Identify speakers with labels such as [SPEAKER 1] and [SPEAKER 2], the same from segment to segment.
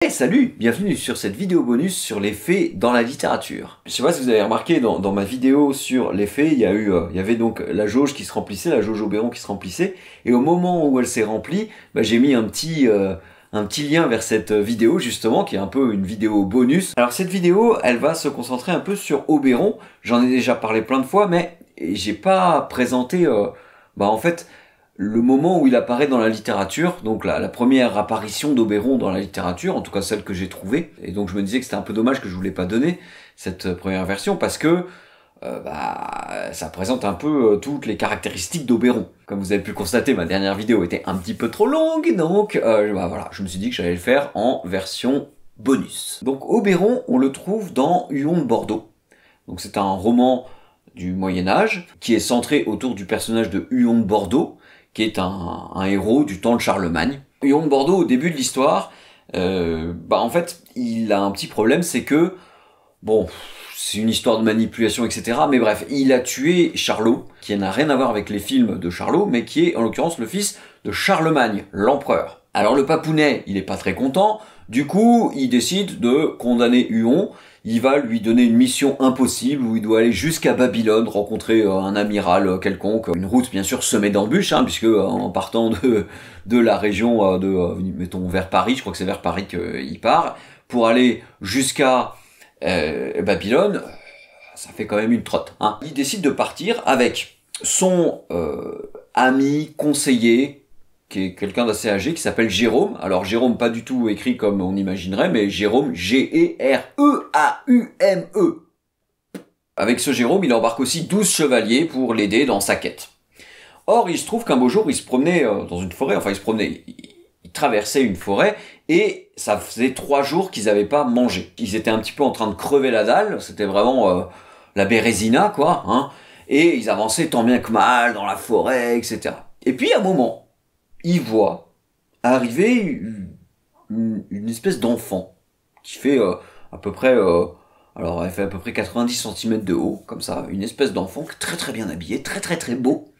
[SPEAKER 1] Hey, salut, bienvenue sur cette vidéo bonus sur les fées dans la littérature. Je sais pas si vous avez remarqué dans ma vidéo sur les fées, il y avait donc la jauge qui se remplissait, la jauge Oberon qui se remplissait, et au moment où elle s'est remplie, j'ai mis un petit lien vers cette vidéo justement, qui est un peu une vidéo bonus. Alors cette vidéo, elle va se concentrer un peu sur Oberon, j'en ai déjà parlé plein de fois, mais j'ai pas présenté, en fait, le moment où il apparaît dans la littérature, donc la première apparition d'Oberon dans la littérature, en tout cas celle que j'ai trouvée, et donc je me disais que c'était un peu dommage que je vous l'ai pas donné, cette première version, parce que ça présente un peu toutes les caractéristiques d'Oberon. Comme vous avez pu le constater, ma dernière vidéo était un petit peu trop longue, donc voilà, je me suis dit que j'allais le faire en version bonus. Donc Oberon, on le trouve dans Huon de Bordeaux. Donc c'est un roman du Moyen-Âge, qui est centré autour du personnage de Huon de Bordeaux, qui est un héros du temps de Charlemagne. Huon de Bordeaux, au début de l'histoire, en fait, il a un petit problème, c'est que, c'est une histoire de manipulation, etc. Mais bref, il a tué Charlot, qui n'a rien à voir avec les films de Charlot, mais qui est, en l'occurrence, le fils de Charlemagne, l'empereur. Alors le papounet, il est pas très content, du coup, il décide de condamner Huon. Il va lui donner une mission impossible où il doit aller jusqu'à Babylone, rencontrer un amiral quelconque, une route bien sûr semée d'embûches, puisque en partant de la région mettons vers Paris, je crois que c'est vers Paris qu'il part, pour aller jusqu'à Babylone, ça fait quand même une trotte. Il décide de partir avec son ami, conseiller, qui est quelqu'un d'assez âgé, qui s'appelle Jérôme. Alors Jérôme, pas du tout écrit comme on imaginerait, mais Jérôme, G-E-R-E-A-U-M-E. Avec ce Jérôme, il embarque aussi 12 chevaliers pour l'aider dans sa quête. Or, il se trouve qu'un beau jour, il se promenait dans une forêt, il traversait une forêt, et ça faisait 3 jours qu'ils n'avaient pas mangé. Ils étaient un petit peu en train de crever la dalle, c'était vraiment la bérésina, quoi, et ils avançaient tant bien que mal dans la forêt, etc. Et puis, à un moment, il voit arriver une espèce d'enfant qui fait à peu près, elle fait à peu près 90 cm de haut, comme ça, une espèce d'enfant très très bien habillé, très très très beau.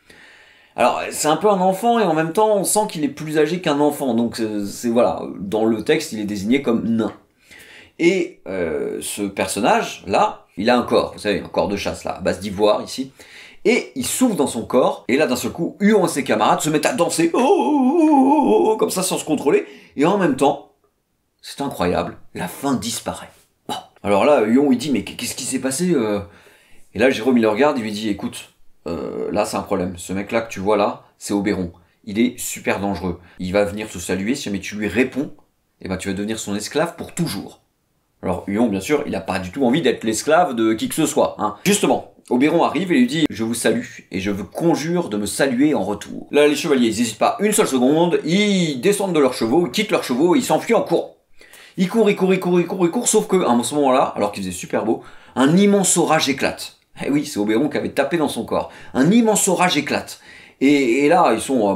[SPEAKER 1] Alors c'est un peu un enfant et en même temps on sent qu'il est plus âgé qu'un enfant, donc voilà, dans le texte il est désigné comme nain. Et ce personnage là, il a un corps, vous savez, un corps de chasse là, à base d'ivoire ici. Et il souffle dans son corps, et là d'un seul coup, Huon et ses camarades se mettent à danser, comme ça sans se contrôler, et en même temps, c'est incroyable, la fin disparaît. Bon. Alors là, Huon il dit, mais qu'est-ce qui s'est passé Et là, Jérôme il le regarde, il lui dit, écoute, là c'est un problème, ce mec-là que tu vois là, c'est Oberon, il est super dangereux, il va venir te saluer, si jamais tu lui réponds, tu vas devenir son esclave pour toujours. Alors Huon, bien sûr, il a pas du tout envie d'être l'esclave de qui que ce soit, Justement, Oberon arrive et lui dit « Je vous salue, et je vous conjure de me saluer en retour. » Là, les chevaliers, ils n'hésitent pas une seule seconde, ils descendent de leurs chevaux, ils quittent leurs chevaux, et ils s'enfuient en courant. Ils courent, sauf que, à ce moment-là, alors qu'il faisait super beau, un immense orage éclate. Eh oui, c'est Oberon qui avait tapé dans son corps. Un immense orage éclate. Et là, ils sont,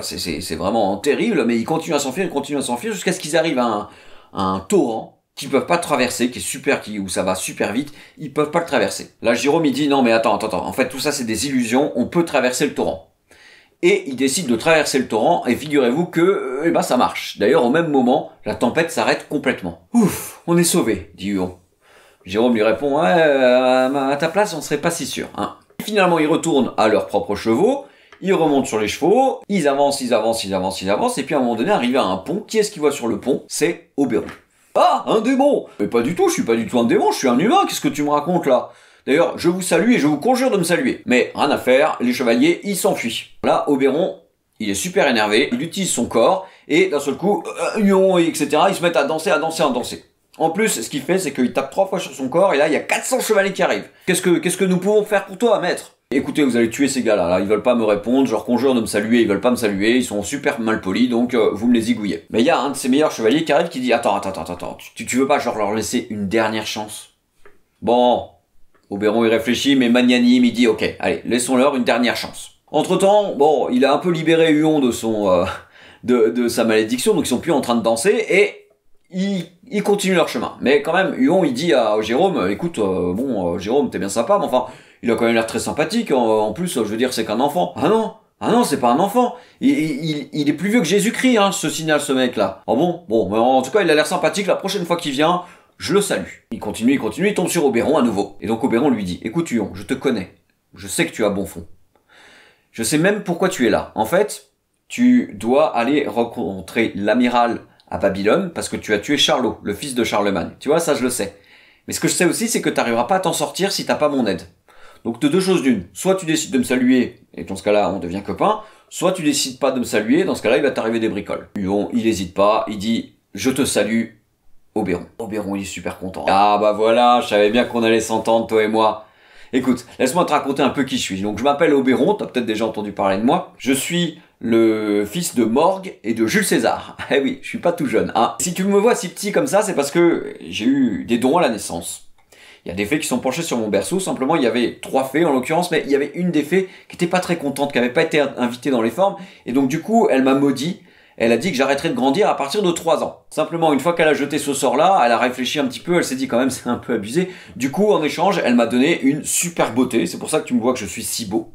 [SPEAKER 1] c'est vraiment terrible, mais ils continuent à s'enfuir, jusqu'à ce qu'ils arrivent à un torrent, qu'ils peuvent pas traverser, qui est super, où ça va super vite, ils peuvent pas le traverser. Là, Jérôme, il dit, non, mais attends, en fait, tout ça, c'est des illusions, on peut traverser le torrent. Et il décide de traverser le torrent, et figurez-vous que, ça marche. D'ailleurs, au même moment, la tempête s'arrête complètement. Ouf, on est sauvé, dit Huon. Jérôme lui répond, ouais, à ta place, on serait pas si sûr, Finalement, ils retournent à leurs propres chevaux, ils remontent sur les chevaux, ils avancent, et puis à un moment donné, arrivé à un pont, qui est-ce qu'ils voient sur le pont? C'est Oberon. Ah, un démon! Mais pas du tout, je suis pas du tout un démon, je suis un humain, qu'est-ce que tu me racontes là? D'ailleurs, je vous salue et je vous conjure de me saluer. Mais rien à faire, les chevaliers, ils s'enfuient. Là, Oberon, il est super énervé, il utilise son corps, et d'un seul coup, Huon, etc., ils se mettent à danser. En plus, ce qu'il fait, c'est qu'il tape 3 fois sur son corps, et là, il y a 400 chevaliers qui arrivent. Qu'est-ce que nous pouvons faire pour toi, maître? Écoutez, vous allez tuer ces gars-là, là, ils veulent pas me répondre, je leur conjure de me saluer, ils veulent pas me saluer, ils sont super mal polis, donc vous me les zigouillez. Mais il y a un de ces meilleurs chevaliers qui arrive qui dit, attends, tu veux pas genre leur laisser une dernière chance? Bon, Oberon il réfléchit, mais magnanime, il dit, ok, allez, laissons-leur une dernière chance. Entre-temps, il a un peu libéré Huon de son, de sa malédiction, donc ils sont plus en train de danser, et ils continuent leur chemin. Mais quand même, Huon il dit à Jérôme, écoute, Jérôme, t'es bien sympa, mais enfin, il a quand même l'air très sympathique, en plus, je veux dire, c'est qu'un enfant. Ah Ah non, c'est pas un enfant. Il est plus vieux que Jésus-Christ, hein, ce signal, ce mec-là. Ah bon? Bon, mais en tout cas, il a l'air sympathique. La prochaine fois qu'il vient, je le salue. Il continue, il tombe sur Oberon à nouveau. Et donc Oberon lui dit, écoute Huon, je te connais. Je sais que tu as bon fond. Je sais même pourquoi tu es là. En fait, tu dois aller rencontrer l'amiral à Babylone parce que tu as tué Charlot, le fils de Charlemagne. Tu vois, ça je le sais. Mais ce que je sais aussi, c'est que tu n'arriveras pas à t'en sortir si t'as pas mon aide. Donc de deux choses d'une. Soit tu décides de me saluer, et dans ce cas-là, on devient copains. Soit tu décides pas de me saluer, dans ce cas-là, il va t'arriver des bricoles. Huon, il hésite pas, il dit, je te salue, Oberon. Oberon, il est super content. Ah bah voilà, je savais bien qu'on allait s'entendre, toi et moi. Écoute, laisse-moi te raconter un peu qui je suis. Donc je m'appelle Oberon, t'as peut-être déjà entendu parler de moi. Je suis le fils de Morgue et de Jules César. Eh oui, je suis pas tout jeune, hein. Si tu me vois si petit comme ça, c'est parce que j'ai eu des dons à la naissance. Il y a des fées qui sont penchées sur mon berceau, simplement il y avait 3 fées en l'occurrence, mais il y avait une des fées qui était pas très contente, qui avait pas été invitée dans les formes, et donc du coup elle m'a maudit. Elle a dit que j'arrêterais de grandir à partir de 3 ans. Simplement, une fois qu'elle a jeté ce sort-là, elle a réfléchi un petit peu, elle s'est dit quand même c'est un peu abusé. Du coup, en échange, elle m'a donné une super beauté, c'est pour ça que tu me vois que je suis si beau.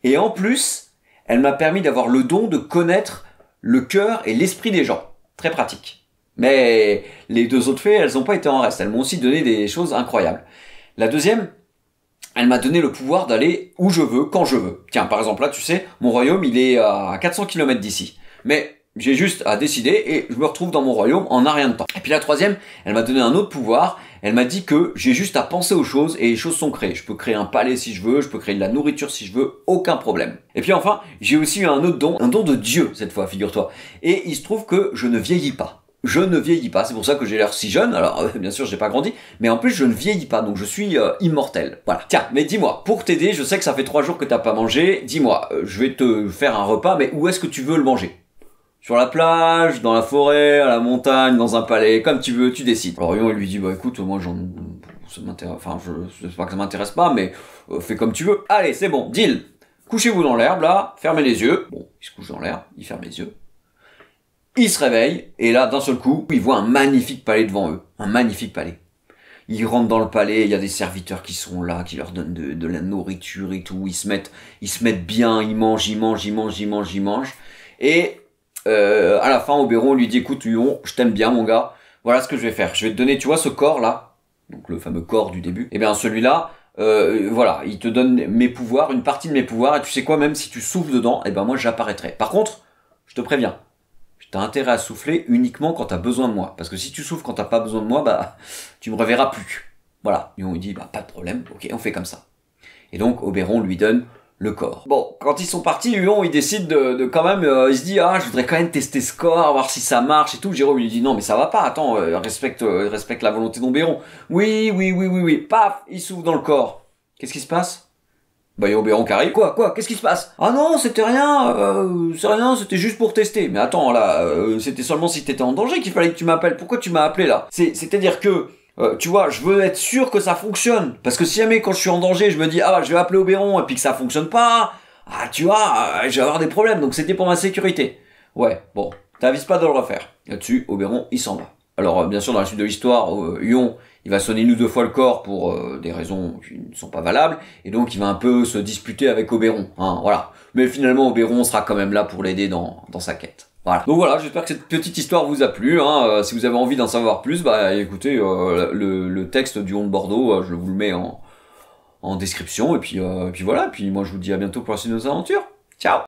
[SPEAKER 1] Et en plus, elle m'a permis d'avoir le don de connaître le cœur et l'esprit des gens. Très pratique. Mais les 2 autres fées, elles n'ont pas été en reste, elles m'ont aussi donné des choses incroyables. La deuxième, elle m'a donné le pouvoir d'aller où je veux, quand je veux. Tiens, par exemple, là, tu sais, mon royaume, il est à 400 km d'ici. Mais j'ai juste à décider et je me retrouve dans mon royaume en un rien de temps. Et puis la troisième, elle m'a donné un autre pouvoir. Elle m'a dit que j'ai juste à penser aux choses et les choses sont créées. Je peux créer un palais si je veux, je peux créer de la nourriture si je veux, aucun problème. Et puis enfin, j'ai aussi eu un autre don, un don de Dieu cette fois, figure-toi. Et il se trouve que je ne vieillis pas. Je ne vieillis pas, c'est pour ça que j'ai l'air si jeune. Alors bien sûr j'ai pas grandi, mais en plus je ne vieillis pas, donc je suis immortel. Voilà. Tiens, mais dis-moi, pour t'aider, je sais que ça fait 3 jours que t'as pas mangé. Dis-moi, je vais te faire un repas, mais où est-ce que tu veux le manger? Sur la plage, dans la forêt, à la montagne, dans un palais, comme tu veux, tu décides. Alors Huon, il lui dit, bah écoute, moi ça m'intéresse, enfin je sais pas que ça m'intéresse pas, mais fais comme tu veux. Allez, c'est bon, deal. Couchez-vous dans l'herbe là, fermez les yeux. Bon, il se couche dans l'herbe, il ferme les yeux. Il se réveille, et là, d'un seul coup, il voit un magnifique palais devant eux. Un magnifique palais. Ils rentrent dans le palais, il y a des serviteurs qui sont là, qui leur donnent de la nourriture et tout. Ils se mettent bien, ils mangent. Et à la fin, Oberon lui dit, écoute, Huon, je t'aime bien, mon gars. Voilà ce que je vais faire. Je vais te donner, tu vois, ce corps-là. Donc le fameux corps du début. Et bien, celui-là, voilà, il te donne mes pouvoirs, une partie de mes pouvoirs. Et tu sais quoi, même si tu souffles dedans, et ben moi, j'apparaîtrai. Par contre, je te préviens. T'as intérêt à souffler uniquement quand t'as besoin de moi. Parce que si tu souffles quand t'as pas besoin de moi, bah, tu me reverras plus. Voilà. Et on lui dit, bah, pas de problème. Ok, on fait comme ça. Et donc, Oberon lui donne le corps. Bon, quand ils sont partis, Huon, il décide de quand même, il se dit, ah, je voudrais quand même tester ce corps, voir si ça marche et tout. Jérôme lui dit, non, mais ça va pas, attends, respecte la volonté d'Oberon. Oui. Paf, il souffle dans le corps. Qu'est-ce qui se passe? Bah, il y a Oberon qui arrive. Quoi? Qu'est-ce qui se passe? Ah non, c'était rien, c'était juste pour tester. Mais attends, là, c'était seulement si t'étais en danger qu'il fallait que tu m'appelles. Pourquoi tu m'as appelé, là? C'est-à-dire que, tu vois, je veux être sûr que ça fonctionne. Parce que si jamais, quand je suis en danger, je me dis, ah, je vais appeler Oberon, et puis que ça fonctionne pas, ah, tu vois, je vais avoir des problèmes. Donc c'était pour ma sécurité. Ouais, bon, t'avises pas de le refaire. Là-dessus, Oberon, il s'en va. Alors, bien sûr, dans la suite de l'histoire, Huon, il va sonner une ou 2 fois le corps pour des raisons qui ne sont pas valables, et donc il va un peu se disputer avec Oberon, hein, voilà. Mais finalement, Oberon sera quand même là pour l'aider dans sa quête. Voilà. Donc voilà, j'espère que cette petite histoire vous a plu, hein. Si vous avez envie d'en savoir plus, bah écoutez, le texte du Huon de Bordeaux, je vous le mets en description, et puis voilà, puis moi je vous dis à bientôt pour la suite de nos aventures. Ciao!